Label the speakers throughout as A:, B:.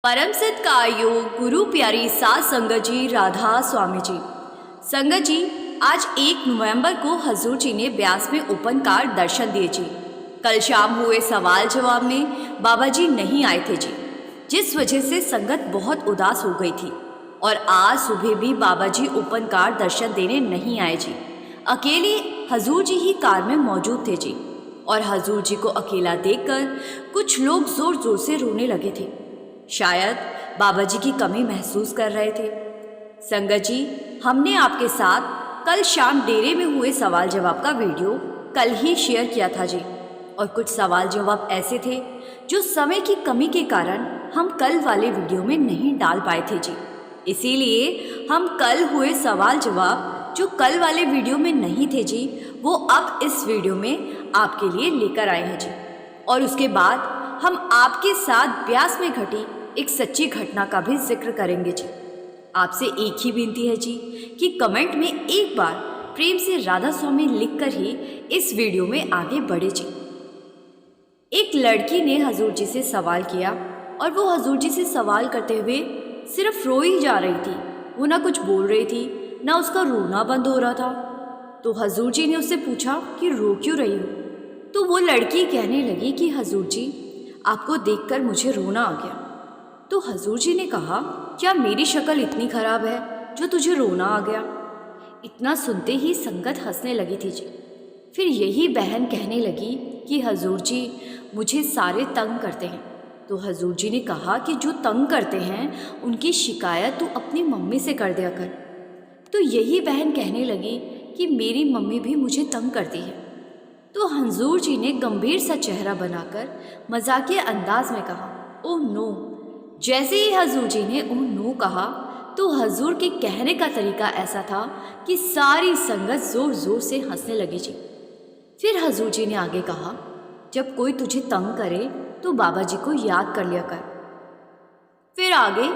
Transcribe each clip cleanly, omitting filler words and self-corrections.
A: परम सत्कार्यो गुरु प्यारी सात संगत जी राधा स्वामी जी। संगत जी, आज 1 नवंबर को हजूर जी ने ब्यास में ओपनकार दर्शन दिए जी। कल शाम हुए सवाल जवाब में बाबा जी नहीं आए थे जी, जिस वजह से संगत बहुत उदास हो गई थी। और आज सुबह भी बाबा जी ओपनकार दर्शन देने नहीं आए जी। अकेले हजूर जी ही कार में मौजूद थे जी। और हजूर जी को अकेला देखकर कुछ लोग जोर जोर से रोने लगे थे। शायद बाबा जी की कमी महसूस कर रहे थे। संगत जी, हमने आपके साथ कल शाम डेरे में हुए सवाल जवाब का वीडियो कल ही शेयर किया था जी। और कुछ सवाल जवाब ऐसे थे जो समय की कमी के कारण हम कल वाले वीडियो में नहीं डाल पाए थे जी। इसीलिए हम कल हुए सवाल जवाब जो कल वाले वीडियो में नहीं थे जी, वो अब इस वीडियो में आपके लिए लेकर आए हैं जी। और उसके बाद हम आपके साथ ब्यास में घटी एक सच्ची घटना का भी जिक्र करेंगे जी। आपसे एक ही विनती है जी कि कमेंट में एक बार प्रेम से राधा स्वामी लिखकर ही इस वीडियो में आगे बढ़े जी। एक लड़की ने हजूर जी से सवाल किया और वो हजूर जी से सवाल करते हुए सिर्फ रो ही जा रही थी। वो ना कुछ बोल रही थी, ना उसका रोना बंद हो रहा था। तो हजूर जी ने उससे पूछा कि रो क्यों रही हो। तो वो लड़की कहने लगी कि हजूर जी, आपको देखकर मुझे रोना आ गया। तो हजूर जी ने कहा, क्या मेरी शक्ल इतनी खराब है जो तुझे रोना आ गया? इतना सुनते ही संगत हंसने लगी थी जी। फिर यही बहन कहने लगी कि हजूर जी, मुझे सारे तंग करते हैं। तो हजूर जी ने कहा कि जो तंग करते हैं उनकी शिकायत तू अपनी मम्मी से कर दिया कर। तो यही बहन कहने लगी कि मेरी मम्मी भी मुझे तंग करती है। तो हजूर जी ने गंभीर सा चेहरा बनाकर मजाकिया अंदाज में कहा, ओह नो। जैसे ही हजूर जी ने ओह नो कहा तो हजूर के कहने का तरीका ऐसा था कि सारी संगत जोर जोर से हंसने लगी जी। फिर हजूर जी ने आगे कहा, जब कोई तुझे तंग करे तो बाबा जी को याद कर लिया कर। फिर आगे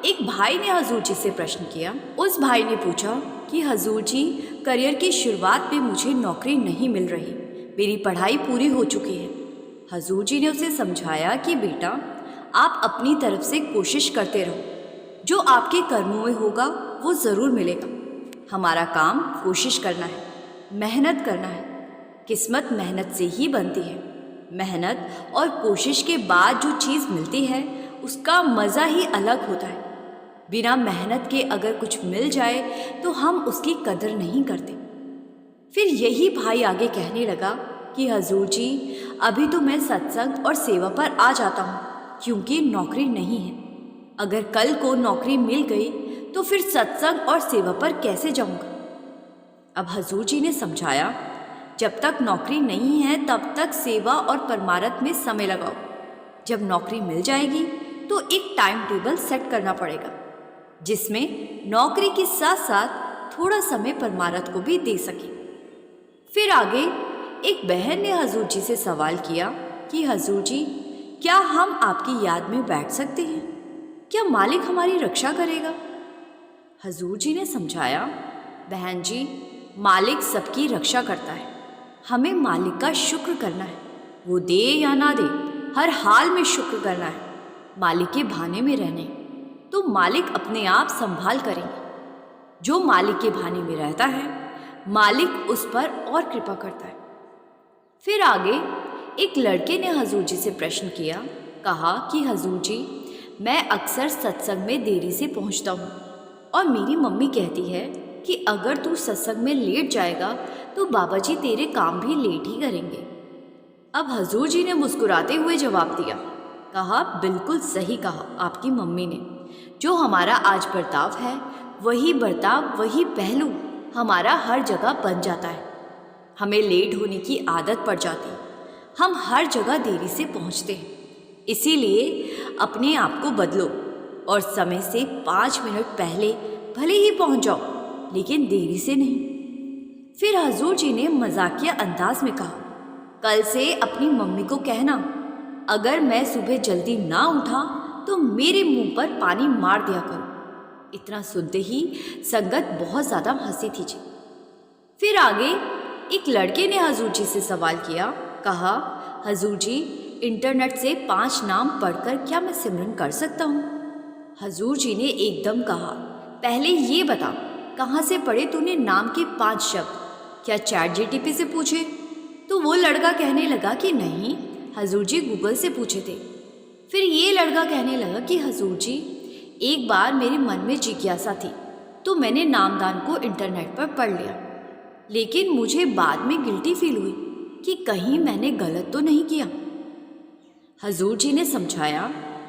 A: एक भाई ने हजूर जी से प्रश्न किया। उस भाई ने पूछा कि हजूर जी, करियर की शुरुआत में मुझे नौकरी नहीं मिल रही, मेरी पढ़ाई पूरी हो चुकी है। हजूर जी ने उसे समझाया कि बेटा, आप अपनी तरफ से कोशिश करते रहो, जो आपके कर्मों में होगा वो ज़रूर मिलेगा। हमारा काम कोशिश करना है, मेहनत करना है। किस्मत मेहनत से ही बनती है। मेहनत और कोशिश के बाद जो चीज़ मिलती है उसका मज़ा ही अलग होता है। बिना मेहनत के अगर कुछ मिल जाए तो हम उसकी कदर नहीं करते। फिर यही भाई आगे कहने लगा कि हजूर जी, अभी तो मैं सत्संग और सेवा पर आ जाता हूँ क्योंकि नौकरी नहीं है। अगर कल को नौकरी मिल गई तो फिर सत्संग और सेवा पर कैसे जाऊँगा? अब हजूर जी ने समझाया, जब तक नौकरी नहीं है तब तक सेवा और परमार्थ में समय लगाओ। जब नौकरी मिल जाएगी तो एक टाइम टेबल सेट करना पड़ेगा जिसमें नौकरी के साथ साथ थोड़ा समय परमार्थ को भी दे सके। फिर आगे एक बहन ने हजूर जी से सवाल किया कि हजूर जी, क्या हम आपकी याद में बैठ सकते हैं? क्या मालिक हमारी रक्षा करेगा? हजूर जी ने समझाया, बहन जी, मालिक सबकी रक्षा करता है। हमें मालिक का शुक्र करना है। वो दे या ना दे, हर हाल में शुक्र करना है। मालिक के भाने में रहने तो मालिक अपने आप संभाल करेंगे। जो मालिक के भाने में रहता है, मालिक उस पर और कृपा करता है। फिर आगे एक लड़के ने हजूर जी से प्रश्न किया। कहा कि हजूर जी, मैं अक्सर सत्संग में देरी से पहुंचता हूं और मेरी मम्मी कहती है कि अगर तू सत्संग में लेट जाएगा तो बाबा जी तेरे काम भी लेट ही करेंगे। अब हजूर जी ने मुस्कुराते हुए जवाब दिया। कहा, बिल्कुल सही कहा आपकी मम्मी ने। जो हमारा आज बर्ताव है वही बर्ताव, वही पहलू हमारा हर जगह बन जाता है। हमें लेट होने की आदत पड़ जाती है। हम हर जगह देरी से पहुंचते हैं। इसीलिए अपने आप को बदलो और समय से 5 मिनट पहले भले ही पहुंच जाओ, लेकिन देरी से नहीं। फिर हजूर जी ने मजाकिया अंदाज में कहा, कल से अपनी मम्मी को कहना, अगर मैं सुबह जल्दी ना उठा तो मेरे मुंह पर पानी मार दिया करो। इतना सुनते ही संगत बहुत ज़्यादा हंसी थी जी। फिर आगे एक लड़के ने हजूर जी से सवाल किया। कहा, हजूर जी, इंटरनेट से 5 नाम पढ़कर क्या मैं सिमरन कर सकता हूँ? हजूर जी ने एकदम कहा, पहले ये बता, कहाँ से पढ़े तूने नाम के 5 शब्द? क्या चैट जीटीपी से पूछे? तो वो लड़का कहने लगा कि नहीं, हजूर जी गूगल से पूछे थे। फिर ये लड़का कहने लगा कि हजूर जी, एक बार मेरे मन में जिज्ञासा थी तो मैंने नामदान को इंटरनेट पर पढ़ लिया, लेकिन मुझे बाद में गिल्टी फील हुई कि कहीं मैंने गलत तो नहीं किया। हजूर जी ने समझाया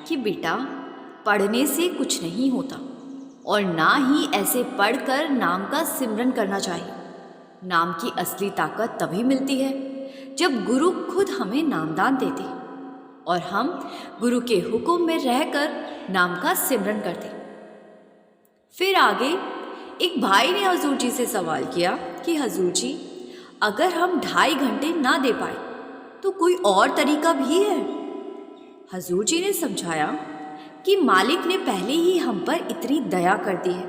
A: कि बेटा, पढ़ने से कुछ नहीं होता और ना ही ऐसे पढ़कर नाम का सिमरन करना चाहिए। नाम की असली ताकत तभी मिलती है जब गुरु खुद हमें नामदान देते हैं और हम गुरु के हुक्म में रहकर नाम का सिमरन करते। फिर आगे एक भाई ने हजूर जी से सवाल किया कि हजूर जी, अगर हम 2.5 घंटे ना दे पाए तो कोई और तरीका भी है? हजूर जी ने समझाया कि मालिक ने पहले ही हम पर इतनी दया कर दी है,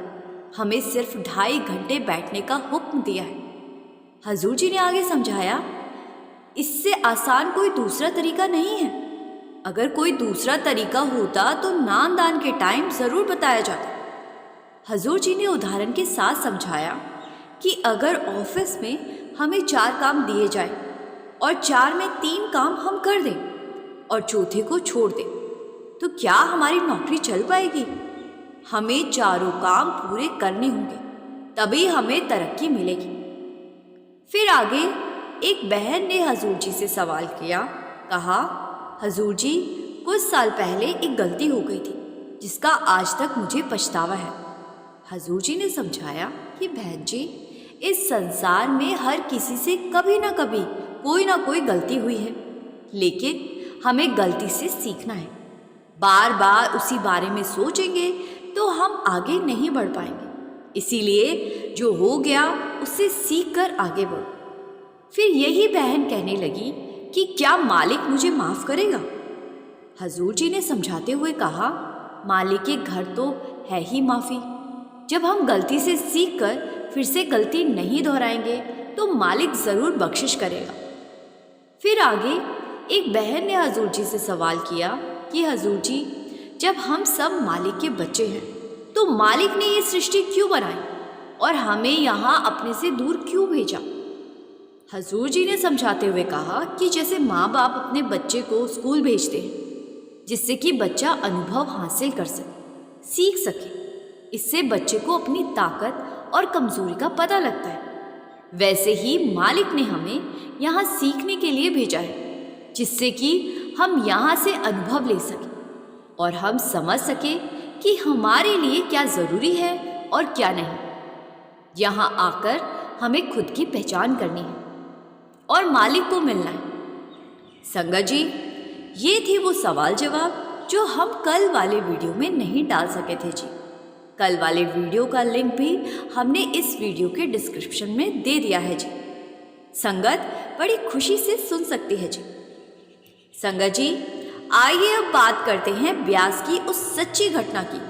A: हमें सिर्फ 2.5 घंटे बैठने का हुक्म दिया है। हजूर जी ने आगे समझाया, इससे आसान कोई दूसरा तरीका नहीं है। अगर कोई दूसरा तरीका होता तो नामदान के टाइम ज़रूर बताया जाता। हजूर जी ने उदाहरण के साथ समझाया कि अगर ऑफिस में हमें 4 काम दिए जाए और 4 में 3 काम हम कर दें और चौथे को छोड़ दें, तो क्या हमारी नौकरी चल पाएगी? हमें चारों काम पूरे करने होंगे, तभी हमें तरक्की मिलेगी। फिर आगे एक बहन ने हजूर जी से सवाल किया, कहा, हजूर जी, कुछ साल पहले एक गलती हो गई थी जिसका आज तक मुझे पछतावा है। हजूर जी ने समझाया कि बहन जी, इस संसार में हर किसी से कभी ना कोई गलती हुई है, लेकिन हमें गलती से सीखना है। बार बार उसी बारे में सोचेंगे तो हम आगे नहीं बढ़ पाएंगे। इसीलिए जो हो गया उससे सीख कर आगे बढ़ो। फिर यही बहन कहने लगी कि क्या मालिक मुझे माफ़ करेगा? हजूर जी ने समझाते हुए कहा, मालिक के घर तो है ही माफ़ी। जब हम गलती से सीख कर फिर से गलती नहीं दोहराएंगे तो मालिक ज़रूर बख्शिश करेगा। फिर आगे एक बहन ने हजूर जी से सवाल किया कि हजूर जी, जब हम सब मालिक के बच्चे हैं तो मालिक ने ये सृष्टि क्यों बनाई और हमें यहाँ अपने से दूर क्यों भेजा? हजूर जी ने समझाते हुए कहा कि जैसे माँ बाप अपने बच्चे को स्कूल भेजते हैं जिससे कि बच्चा अनुभव हासिल कर सके, सीख सके, इससे बच्चे को अपनी ताकत और कमज़ोरी का पता लगता है, वैसे ही मालिक ने हमें यहाँ सीखने के लिए भेजा है जिससे कि हम यहाँ से अनुभव ले सकें और हम समझ सकें कि हमारे लिए क्या ज़रूरी है और क्या नहीं। यहाँ आकर हमें खुद की पहचान करनी है और मालिक को मिलना है। संगत जी, ये थे वो सवाल जवाब जो हम कल वाले वीडियो में नहीं डाल सके थे जी। कल वाले वीडियो का लिंक भी हमने इस वीडियो के डिस्क्रिप्शन में दे दिया है जी। संगत बड़ी खुशी से सुन सकती है जी। संगत जी, आइए अब बात करते हैं ब्यास की उस सच्ची घटना की,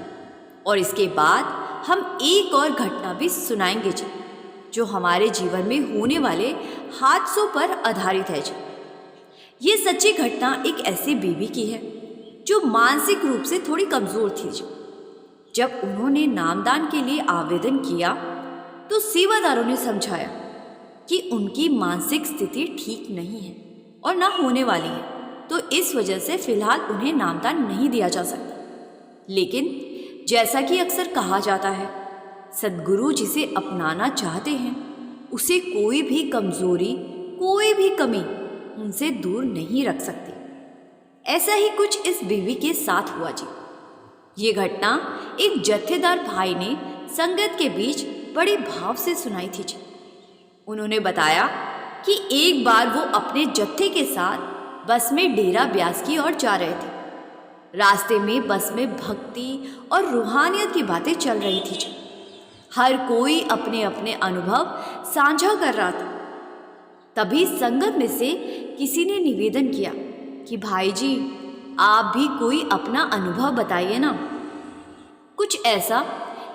A: और इसके बाद हम एक और घटना भी सुनाएंगे जी जो हमारे जीवन में होने वाले हादसों पर आधारित है जी। ये सच्ची घटना एक ऐसी बीवी की है जो मानसिक रूप से थोड़ी कमज़ोर थी जी। जब उन्होंने नामदान के लिए आवेदन किया तो सेवादारों ने समझाया कि उनकी मानसिक स्थिति ठीक नहीं है और ना होने वाली है, तो इस वजह से फिलहाल उन्हें नामदान नहीं दिया जा सकता। लेकिन जैसा कि अक्सर कहा जाता है, सद्गुरु जिसे अपनाना चाहते हैं उसे कोई भी कमज़ोरी, कोई भी कमी उनसे दूर नहीं रख सकती। ऐसा ही कुछ इस बीवी के साथ हुआ जी। ये घटना एक जत्थेदार भाई ने संगत के बीच बड़े भाव से सुनाई थी जी। उन्होंने बताया कि एक बार वो अपने जत्थे के साथ बस में डेरा ब्यास की ओर जा रहे थे। रास्ते में बस में भक्ति और रूहानियत की बातें चल रही थी जी। हर कोई अपने अपने अनुभव साझा कर रहा था। तभी संगत में से किसी ने निवेदन किया कि भाई जी, आप भी कोई अपना अनुभव बताइए ना, कुछ ऐसा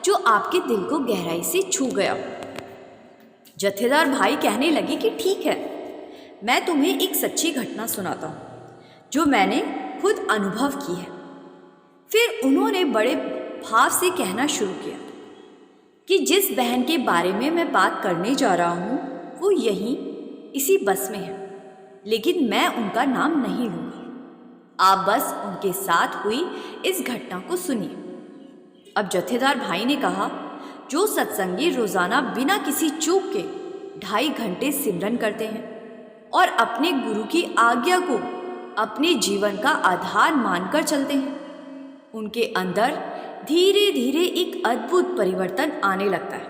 A: जो आपके दिल को गहराई से छू गया। जत्थेदार भाई कहने लगे कि ठीक है, मैं तुम्हें एक सच्ची घटना सुनाता हूँ जो मैंने खुद अनुभव की है। फिर उन्होंने बड़े भाव से कहना शुरू किया कि जिस बहन के बारे में मैं बात करने जा रहा हूँ वो यहीं इसी बस में है, लेकिन मैं उनका नाम नहीं लूँगी। आप बस उनके साथ हुई इस घटना को सुनिए। अब जत्थेदार भाई ने कहा, जो सत्संगी रोजाना बिना किसी चूक के 2.5 घंटे सिमरन करते हैं और अपने गुरु की आज्ञा को अपने जीवन का आधार मानकर चलते हैं, उनके अंदर धीरे धीरे एक अद्भुत परिवर्तन आने लगता है।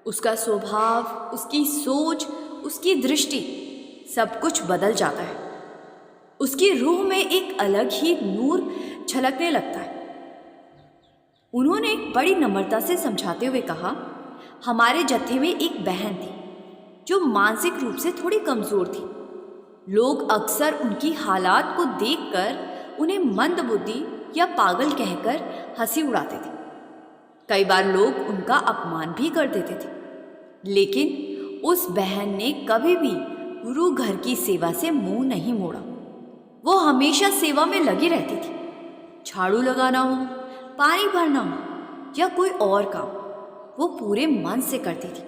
A: उसका स्वभाव, उसकी सोच, उसकी दृष्टि, सब कुछ बदल जाता है। उसकी रूह में एक अलग ही नूर छलकने लगता है। उन्होंने बड़ी नम्रता से समझाते हुए कहा, हमारे जत्थे में एक बहन थी जो मानसिक रूप से थोड़ी कमज़ोर थी। लोग अक्सर उनकी हालात को देखकर उन्हें मंदबुद्धि या पागल कहकर हंसी उड़ाते थे। कई बार लोग उनका अपमान भी कर देते थे, लेकिन उस बहन ने कभी भी गुरु घर की सेवा से मुंह नहीं मोड़ा। वो हमेशा सेवा में लगी रहती थी। झाड़ू लगाना हो, पानी भरना हो या कोई और काम, वो पूरे मन से करती थी।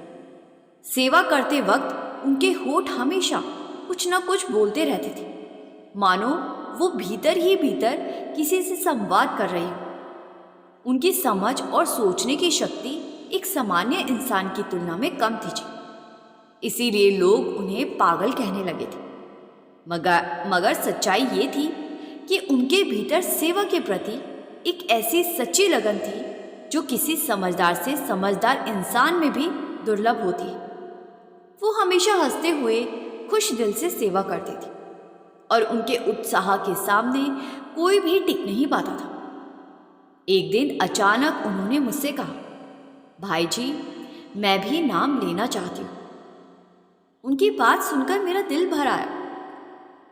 A: सेवा करते वक्त उनके होठ हमेशा कुछ न कुछ बोलते रहते थे, मानो वो भीतर ही भीतर किसी से संवाद कर रही हो। उनकी समझ और सोचने की शक्ति एक सामान्य इंसान की तुलना में कम थी जी। इसीलिए लोग उन्हें पागल कहने लगे थे। मगर सच्चाई ये थी कि उनके भीतर सेवा के प्रति एक ऐसी सच्ची लगन थी जो किसी समझदार से समझदार इंसान में भी दुर्लभ होती है। वो हमेशा हंसते हुए खुश दिल से सेवा करती थी और उनके उत्साह के सामने कोई भी टिक नहीं पाता था। एक दिन अचानक उन्होंने मुझसे कहा, भाई जी, मैं भी नाम लेना चाहती हूँ। उनकी बात सुनकर मेरा दिल भर आया।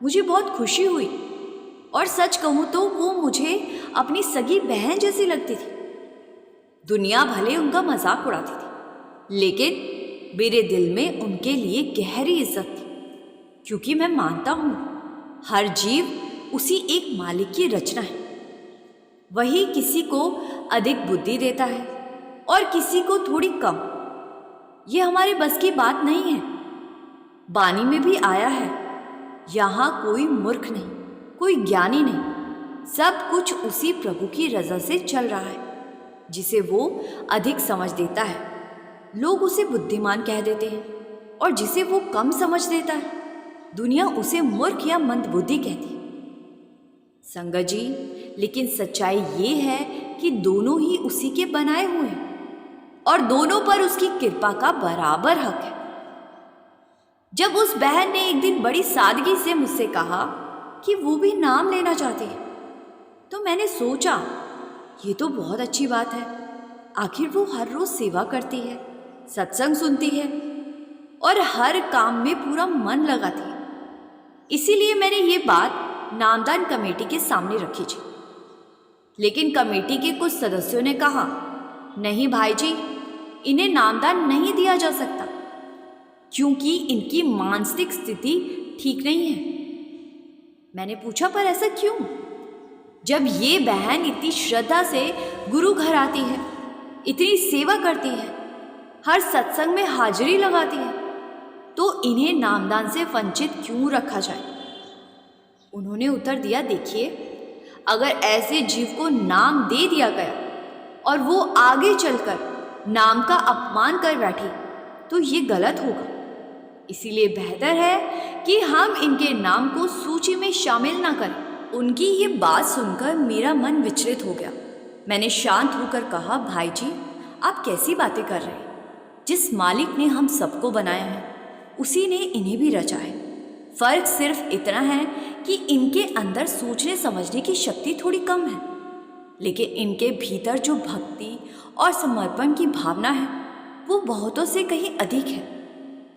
A: मुझे बहुत खुशी हुई और सच कहूँ तो वो मुझे अपनी सगी बहन जैसी लगती थी। दुनिया भले उनका मजाक उड़ाती थी, लेकिन मेरे दिल में उनके लिए गहरी इज्जत थी, क्योंकि मैं मानता हूँ हर जीव उसी एक मालिक की रचना है। वही किसी को अधिक बुद्धि देता है और किसी को थोड़ी कम। ये हमारे बस की बात नहीं है। बानी में भी आया है, यहाँ कोई मूर्ख नहीं, कोई ज्ञानी नहीं, सब कुछ उसी प्रभु की रजा से चल रहा है। जिसे वो अधिक समझ देता है लोग उसे बुद्धिमान कह देते हैं, और जिसे वो कम समझ देता है दुनिया उसे मूर्ख या मंदबुद्धि कहती है। संगत जी, लेकिन सच्चाई ये है कि दोनों ही उसी के बनाए हुए हैं और दोनों पर उसकी कृपा का बराबर हक है। जब उस बहन ने एक दिन बड़ी सादगी से मुझसे कहा कि वो भी नाम लेना चाहती है, तो मैंने सोचा ये तो बहुत अच्छी बात है। आखिर वो हर रोज सेवा करती है, सत्संग सुनती है और हर काम में पूरा मन लगाती है। इसीलिए मैंने ये बात नामदान कमेटी के सामने रखी थी। लेकिन कमेटी के कुछ सदस्यों ने कहा, नहीं भाई जी, इन्हें नामदान नहीं दिया जा सकता क्योंकि इनकी मानसिक स्थिति ठीक नहीं है। मैंने पूछा, पर ऐसा क्यों? जब ये बहन इतनी श्रद्धा से गुरु घर आती है, इतनी सेवा करती है, हर सत्संग में हाजिरी लगाती है, तो इन्हें नामदान से वंचित क्यों रखा जाए? उन्होंने उत्तर दिया, देखिए, अगर ऐसे जीव को नाम दे दिया गया और वो आगे चलकर नाम का अपमान कर बैठी तो ये गलत होगा। इसीलिए बेहतर है कि हम इनके नाम को सूची में शामिल ना करें। उनकी ये बात सुनकर मेरा मन विचलित हो गया। मैंने शांत होकर कहा, भाई जी, आप कैसी बातें कर रहे हैं? जिस मालिक ने हम सबको बनाया है उसी ने इन्हें भी रचा है। फर्क सिर्फ इतना है कि इनके अंदर सोचने समझने की शक्ति थोड़ी कम है, लेकिन इनके भीतर जो भक्ति और समर्पण की भावना है वो बहुतों से कहीं अधिक है।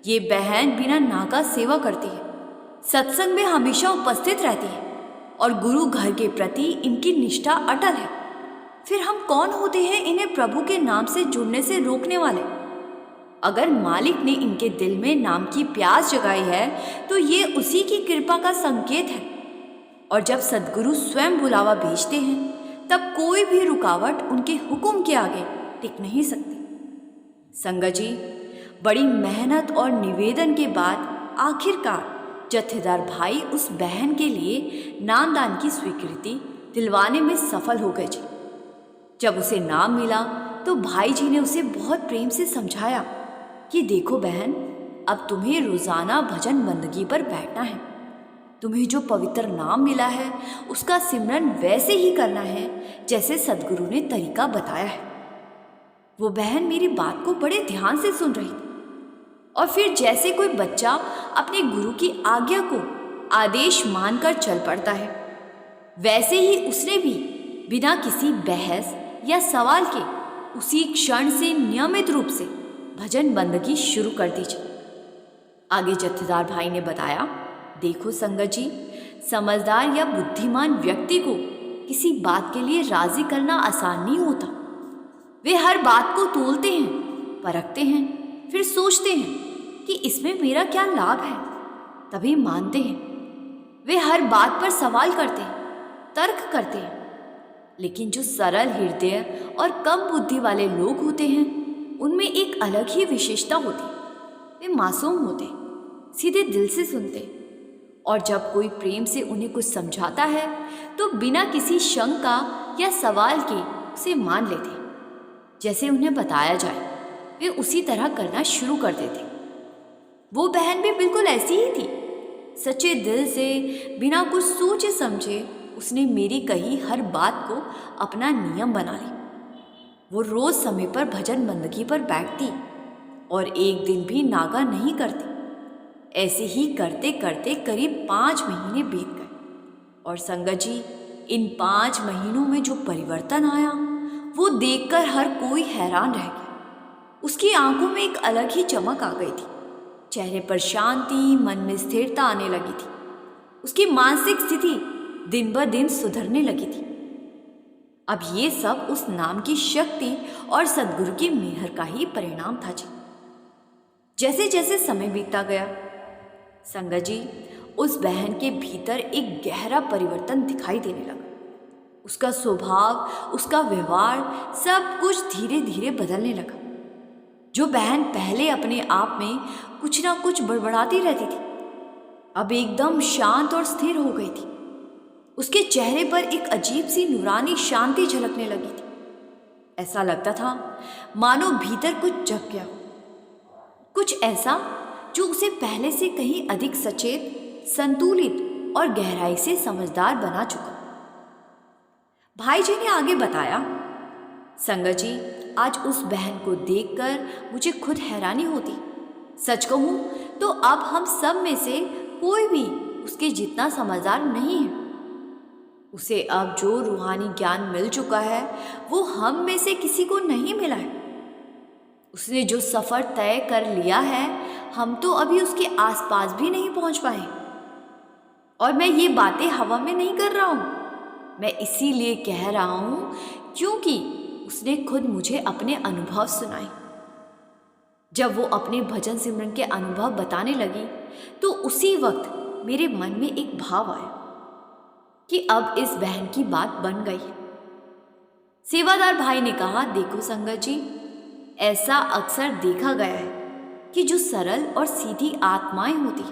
A: ये बहन बिना नागा सेवा करती है, सत्संग में हमेशा उपस्थित रहती है और गुरु घर के प्रति इनकी निष्ठा अटल है। फिर हम कौन होते हैं इन्हें प्रभु के नाम से जुड़ने से रोकने वाले? अगर मालिक ने इनके दिल में नाम की प्यास जगाई है तो ये उसी की कृपा का संकेत है। और जब सद्गुरु स्वयं बुलावा भेजते हैं तब कोई भी रुकावट उनके हुक्म के आगे टिक नहीं सकती। संगत जी, बड़ी मेहनत और निवेदन के बाद आखिरकार जत्थेदार भाई उस बहन के लिए नामदान की स्वीकृति दिलवाने में सफल हो गए जी। जब उसे नाम मिला तो भाई जी ने उसे बहुत प्रेम से समझाया कि देखो बहन, अब तुम्हें रोजाना भजन बंदगी पर बैठना है। तुम्हें जो पवित्र नाम मिला है उसका सिमरन वैसे ही करना है जैसे सद्गुरु ने तरीका बताया है। वो बहन मेरी बात को बड़े ध्यान से सुन रही थी और फिर जैसे कोई बच्चा अपने गुरु की आज्ञा को आदेश मानकर चल पड़ता है, वैसे ही उसने भी बिना किसी बहस या सवाल के उसी क्षण से नियमित रूप से भजन बंदगी शुरू कर दीजिए। आगे जत्थेदार भाई ने बताया, देखो संगत जी, समझदार या बुद्धिमान व्यक्ति को किसी बात के लिए राजी करना आसान नहीं होता। वे हर बात को तोलते हैं, परखते हैं, फिर सोचते हैं कि इसमें मेरा क्या लाभ है, तभी मानते हैं। वे हर बात पर सवाल करते हैं, तर्क करते हैं। लेकिन जो सरल हृदय और कम बुद्धि वाले लोग होते हैं, उनमें एक अलग ही विशेषता होती। वे मासूम होते, सीधे दिल से सुनते, और जब कोई प्रेम से उन्हें कुछ समझाता है तो बिना किसी शंका या सवाल के उसे मान लेते। जैसे उन्हें बताया जाए वे उसी तरह करना शुरू कर देते। वो बहन भी बिल्कुल ऐसी ही थी। सच्चे दिल से बिना कुछ सोचे समझे उसने मेरी कही हर बात को अपना नियम बना ली। वो रोज समय पर भजन बंदगी पर बैठती और एक दिन भी नागा नहीं करती। ऐसे ही करते करते करीब 5 महीने बीत गए और संगत जी, इन 5 महीनों में जो परिवर्तन आया वो देखकर हर कोई हैरान रह गया। उसकी आंखों में एक अलग ही चमक आ गई थी, चेहरे पर शांति, मन में स्थिरता आने लगी थी। उसकी मानसिक स्थिति दिन ब दिन सुधरने लगी थी। अब ये सब उस नाम की शक्ति और सद्गुरु की मेहर का ही परिणाम था जी। जैसे जैसे समय बीतता गया संगत जी, उस बहन के भीतर एक गहरा परिवर्तन दिखाई देने लगा। उसका स्वभाव, उसका व्यवहार, सब कुछ धीरे धीरे बदलने लगा। जो बहन पहले अपने आप में कुछ ना कुछ बड़बड़ाती रहती थी, अब एकदम शांत और स्थिर हो गई थी। उसके चेहरे पर एक अजीब सी नूरानी शांति झलकने लगी थी। ऐसा लगता था मानो भीतर कुछ जग गया, कुछ ऐसा जो उसे पहले से कहीं अधिक सचेत, संतुलित और गहराई से समझदार बना चुका। भाई जी ने आगे बताया, संगत जी, आज उस बहन को देखकर मुझे खुद हैरानी होती। सच कहूं तो अब हम सब में से कोई भी उसके जितना समझदार नहीं है। उसे अब जो रूहानी ज्ञान मिल चुका है वो हम में से किसी को नहीं मिला है। उसने जो सफ़र तय कर लिया है, हम तो अभी उसके आसपास भी नहीं पहुंच पाए। और मैं ये बातें हवा में नहीं कर रहा हूँ, मैं इसीलिए कह रहा हूँ क्योंकि उसने खुद मुझे अपने अनुभव सुनाए। जब वो अपने भजन सिमरन के अनुभव बताने लगी तो उसी वक्त मेरे मन में एक भाव आया कि अब इस बहन की बात बन गई है। सेवादार भाई ने कहा, देखो संगत जी, ऐसा अक्सर देखा गया है कि जो सरल और सीधी आत्माएं होती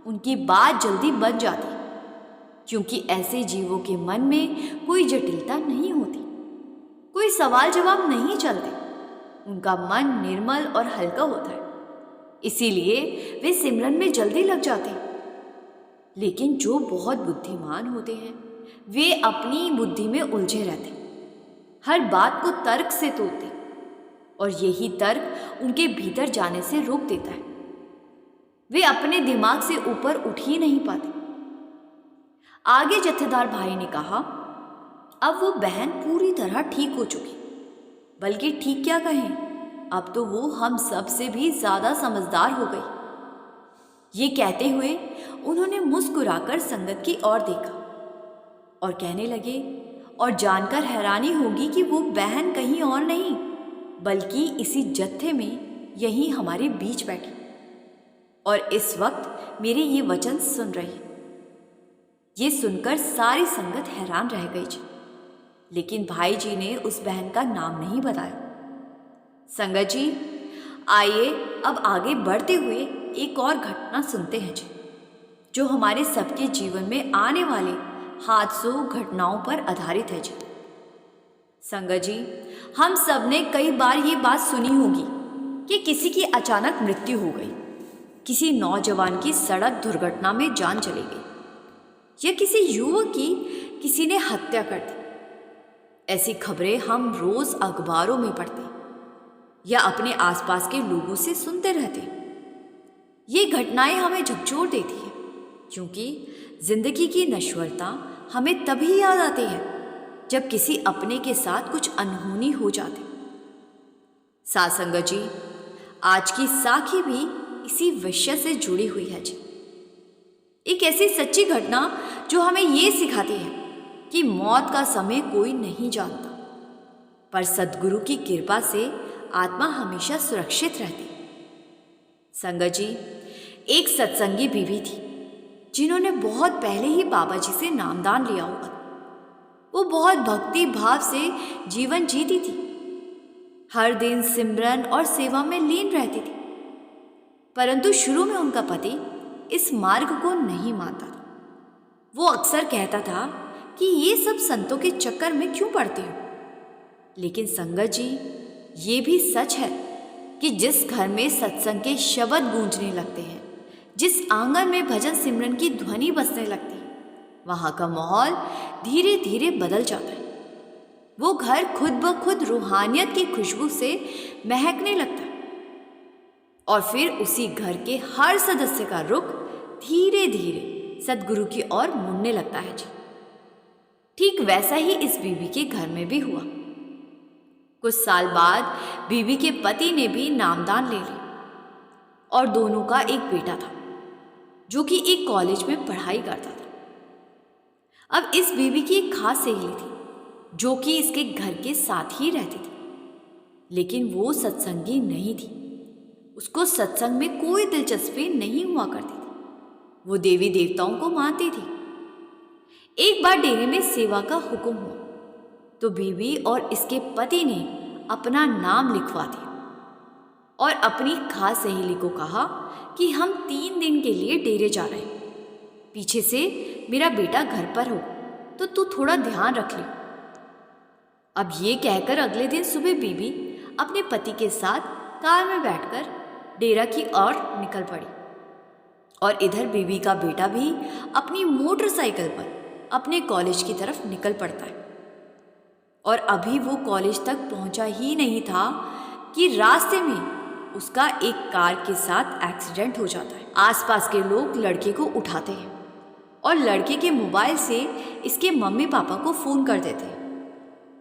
A: उनकी बात जल्दी बन जाती, क्योंकि ऐसे जीवों के मन में कोई जटिलता नहीं होती, कोई सवाल जवाब नहीं चलते। उनका मन निर्मल और हल्का होता है, इसीलिए वे सिमरन में जल्दी लग जाते हैं। लेकिन जो बहुत बुद्धिमान होते हैं वे अपनी बुद्धि में उलझे रहते, हर बात को तर्क से तोड़ते और यही तर्क उनके भीतर जाने से रोक देता है। वे अपने दिमाग से ऊपर उठ ही नहीं पाते। आगे जत्थेदार भाई ने कहा, अब वो बहन पूरी तरह ठीक हो चुकी, बल्कि ठीक क्या कहें, अब तो वो हम सब से भी ज़्यादा समझदार हो गई। ये कहते हुए उन्होंने मुस्कुराकर संगत की ओर देखा और कहने लगे, और जानकर हैरानी होगी कि वो बहन कहीं और नहीं बल्कि इसी जत्थे में यहीं हमारे बीच बैठी और इस वक्त मेरे ये वचन सुन रही है। ये सुनकर सारी संगत हैरान रह गई जी। लेकिन भाई जी ने उस बहन का नाम नहीं बताया। संगत जी, आइए अब आगे बढ़ते हुए एक और घटना सुनते हैं जी, जो हमारे सबके जीवन में आने वाले हादसों घटनाओं पर आधारित है जी। संगत जी, हम सब ने कई बार ये बात सुनी होगी कि किसी की अचानक मृत्यु हो गई, किसी नौजवान की सड़क दुर्घटना में जान चली गई, या किसी युवक की किसी ने हत्या कर दी। ऐसी खबरें हम रोज अखबारों में पढ़ते या अपने आसपास के लोगों से सुनते रहते। ये घटनाएं हमें झकझोर देती है, क्योंकि जिंदगी की नश्वरता हमें तभी याद आती है जब किसी अपने के साथ कुछ अनहोनी हो जाती। साथ संगत जी, आज की साखी भी इसी विषय से जुड़ी हुई है जी। एक ऐसी सच्ची घटना जो हमें ये सिखाती है कि मौत का समय कोई नहीं जानता, पर सद्गुरु की कृपा से आत्मा हमेशा सुरक्षित रहती। संगत जी, एक सत्संगी बीवी थी जिन्होंने बहुत पहले ही बाबा जी से नामदान लिया होगा। वो बहुत भक्ति भाव से जीवन जीती थी, हर दिन सिमरन और सेवा में लीन रहती थी। परंतु शुरू में उनका पति इस मार्ग को नहीं मानता था। वो अक्सर कहता था कि ये सब संतों के चक्कर में क्यों पड़ते हो। लेकिन संगत जी, ये भी सच है कि जिस घर में सत्संग के शब्द गूंजने लगते हैं, जिस आंगन में भजन सिमरन की ध्वनि बसने लगती है, वहाँ का माहौल धीरे धीरे बदल जाता है। वो घर खुद ब खुद रूहानियत की खुशबू से महकने लगता है और फिर उसी घर के हर सदस्य का रुख धीरे धीरे सद्गुरु की ओर मुड़ने लगता है जी। ठीक वैसा ही इस बीवी के घर में भी हुआ। कुछ साल बाद बीवी के पति ने भी नामदान ले लिया और दोनों का एक बेटा था जो कि एक कॉलेज में पढ़ाई करता था। अब इस बीवी की एक खास सहेली थी जो कि इसके घर के साथ ही रहती थी, लेकिन वो सत्संगी नहीं थी। उसको सत्संग में कोई दिलचस्पी नहीं हुआ करती थी। वो देवी देवताओं को मानती थी। एक बार डेरे में सेवा का हुक्म हुआ तो बीवी और इसके पति ने अपना नाम लिखवा दिया और अपनी खास सहेली को कहा कि हम 3 दिन के लिए डेरे जा रहे हैं, पीछे से मेरा बेटा घर पर हो तो तू थोड़ा ध्यान रख ले। अब ये कहकर अगले दिन सुबह बीवी अपने पति के साथ कार में बैठकर डेरा की ओर निकल पड़ी और इधर बीवी का बेटा भी अपनी मोटरसाइकिल पर अपने कॉलेज की तरफ निकल पड़ता है। और अभी वो कॉलेज तक पहुंचा ही नहीं था कि रास्ते में उसका एक कार के साथ एक्सीडेंट हो जाता है। आसपास के लोग लड़के को उठाते हैं और लड़के के मोबाइल से इसके मम्मी पापा को फ़ोन कर देते हैं।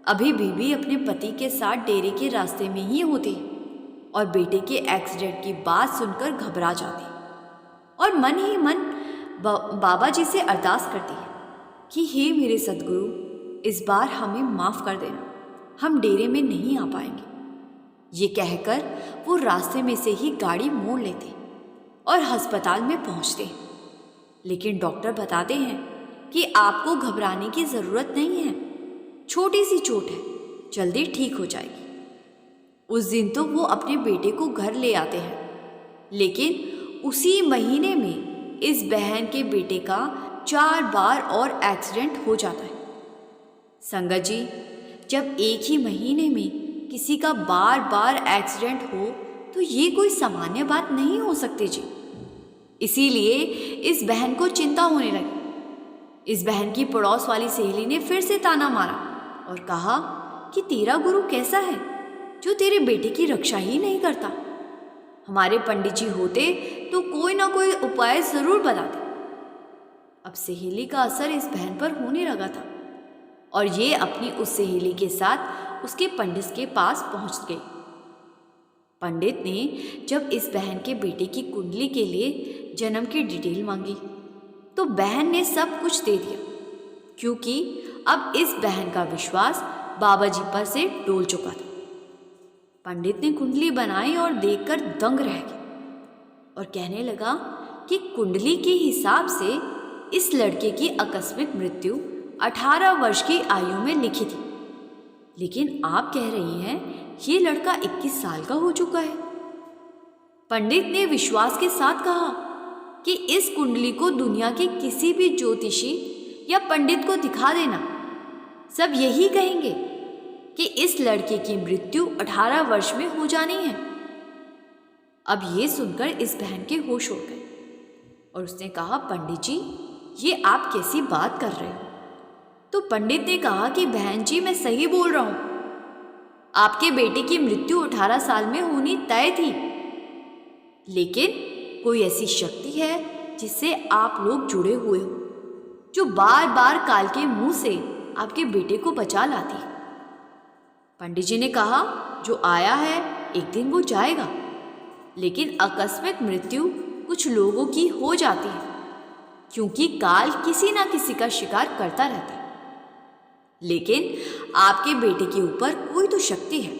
A: अभी बीवी अपने पति के साथ डेरे के रास्ते में ही होती है और बेटे के एक्सीडेंट की बात सुनकर घबरा जाती है और मन ही मन बाबा जी से अरदास करती है कि हे मेरे सद्गुरु, इस बार हमें माफ़ कर देना, हम डेरे में नहीं आ पाएंगे। ये कहकर वो रास्ते में से ही गाड़ी मोड़ लेते और अस्पताल में पहुंचते हैं। लेकिन डॉक्टर बताते हैं कि आपको घबराने की ज़रूरत नहीं है, छोटी सी चोट है, जल्दी ठीक हो जाएगी। उस दिन तो वो अपने बेटे को घर ले आते हैं, लेकिन उसी महीने में इस बहन के बेटे का 4 बार और एक्सीडेंट हो जाता है। संगत जी, जब एक ही महीने में किसी का बार बार एक्सीडेंट हो तो ये कोई सामान्य बात नहीं हो सकती जी। इसीलिए इस बहन को चिंता होने लगी। इस बहन की पड़ोस वाली सहेली ने फिर से ताना मारा और कहा कि तेरा गुरु कैसा है जो तेरे बेटे की रक्षा ही नहीं करता। हमारे पंडित जी होते तो कोई ना कोई उपाय जरूर बताते। अब सहेली का असर इस बहन पर होने लगा था और ये अपनी उस सहेली के साथ उसके पंडित के पास पहुंच गई। पंडित ने जब इस बहन के बेटे की कुंडली के लिए जन्म की डिटेल मांगी तो बहन ने सब कुछ दे दिया, क्योंकि अब इस बहन का विश्वास बाबा जी पर से डोल चुका था। पंडित ने कुंडली बनाई और देखकर दंग रह गया और कहने लगा कि कुंडली के हिसाब से इस लड़के की आकस्मिक मृत्यु 18 वर्ष की आयु में लिखी थी, लेकिन आप कह रही हैं ये लड़का 21 साल का हो चुका है। पंडित ने विश्वास के साथ कहा कि इस कुंडली को दुनिया के किसी भी ज्योतिषी या पंडित को दिखा देना, सब यही कहेंगे कि इस लड़के की मृत्यु 18 वर्ष में हो जानी है। अब ये सुनकर इस बहन के होश उड़ गए और उसने कहा, पंडित जी ये आप कैसी बात कर रहे हो? तो पंडित ने कहा कि बहन जी मैं सही बोल रहा हूं, आपके बेटे की मृत्यु 18 साल में होनी तय थी, लेकिन कोई ऐसी शक्ति है जिससे आप लोग जुड़े हुए हो, जो बार बार काल के मुंह से आपके बेटे को बचा लाती। पंडित जी ने कहा, जो आया है एक दिन वो जाएगा, लेकिन आकस्मिक मृत्यु कुछ लोगों की हो जाती है, क्योंकि काल किसी ना किसी का शिकार करता रहता है। लेकिन आपके बेटे के ऊपर कोई तो शक्ति है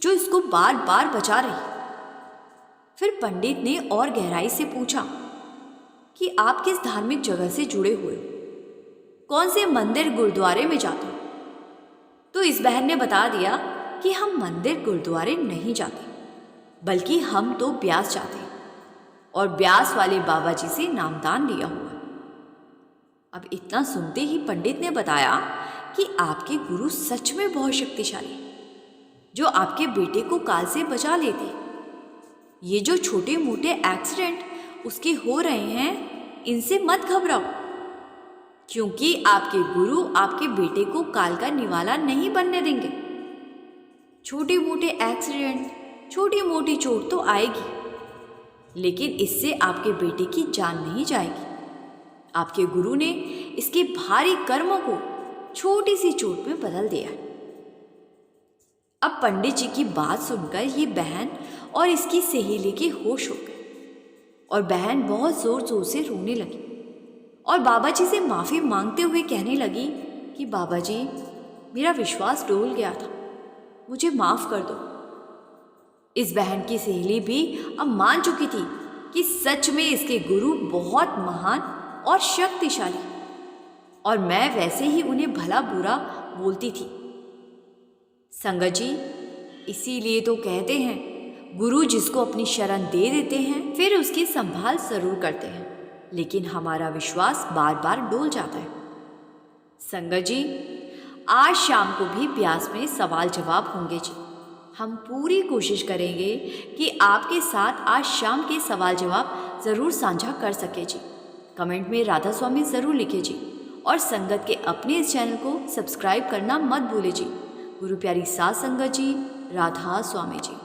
A: जो इसको बार बार बचा रही है। फिर पंडित ने और गहराई से पूछा कि आप किस धार्मिक जगह से जुड़े हुए हो, कौन से मंदिर गुरुद्वारे में जाते हो? तो इस बहन ने बता दिया कि हम मंदिर गुरुद्वारे नहीं जाते, बल्कि हम तो ब्यास जाते हैं और ब्यास वाले बाबा जी से नामदान लिया हुआ। अब इतना सुनते ही पंडित ने बताया कि आपके गुरु सच में बहुत शक्तिशाली हैं, जो आपके बेटे को काल से बचा लेते हैं। ये जो छोटे मोटे एक्सीडेंट उसके हो रहे हैं, इनसे मत घबराओ, क्योंकि आपके गुरु आपके बेटे को काल का निवाला नहीं बनने देंगे। छोटे मोटे एक्सीडेंट, छोटी मोटी चोट तो आएगी, लेकिन इससे आपके बेटे की जान नहीं जाएगी। आपके गुरु ने इसके भारी कर्मों को छोटी सी चोट में बदल दिया। अब पंडित जी की बात सुनकर ये बहन और इसकी सहेली के होश हो गए और बहन बहुत जोर जोर से रोने लगी और बाबा जी से माफ़ी मांगते हुए कहने लगी कि बाबा जी मेरा विश्वास डोल गया था, मुझे माफ़ कर दो। इस बहन की सहेली भी अब मान चुकी थी कि सच में इसके गुरु बहुत महान और शक्तिशाली, और मैं वैसे ही उन्हें भला बुरा बोलती थी। संगत जी, इसीलिए तो कहते हैं गुरु जिसको अपनी शरण दे देते हैं फिर उसकी संभाल जरूर करते हैं, लेकिन हमारा विश्वास बार बार डोल जाता है। संगत जी, आज शाम को भी ब्यास में सवाल जवाब होंगे जी। हम पूरी कोशिश करेंगे कि आपके साथ आज शाम के सवाल जवाब ज़रूर साझा कर सके जी। कमेंट में राधा स्वामी ज़रूर लिखे जी, और संगत के अपने इस चैनल को सब्सक्राइब करना मत भूले जी। गुरु प्यारी सात संगत जी, राधा स्वामी जी।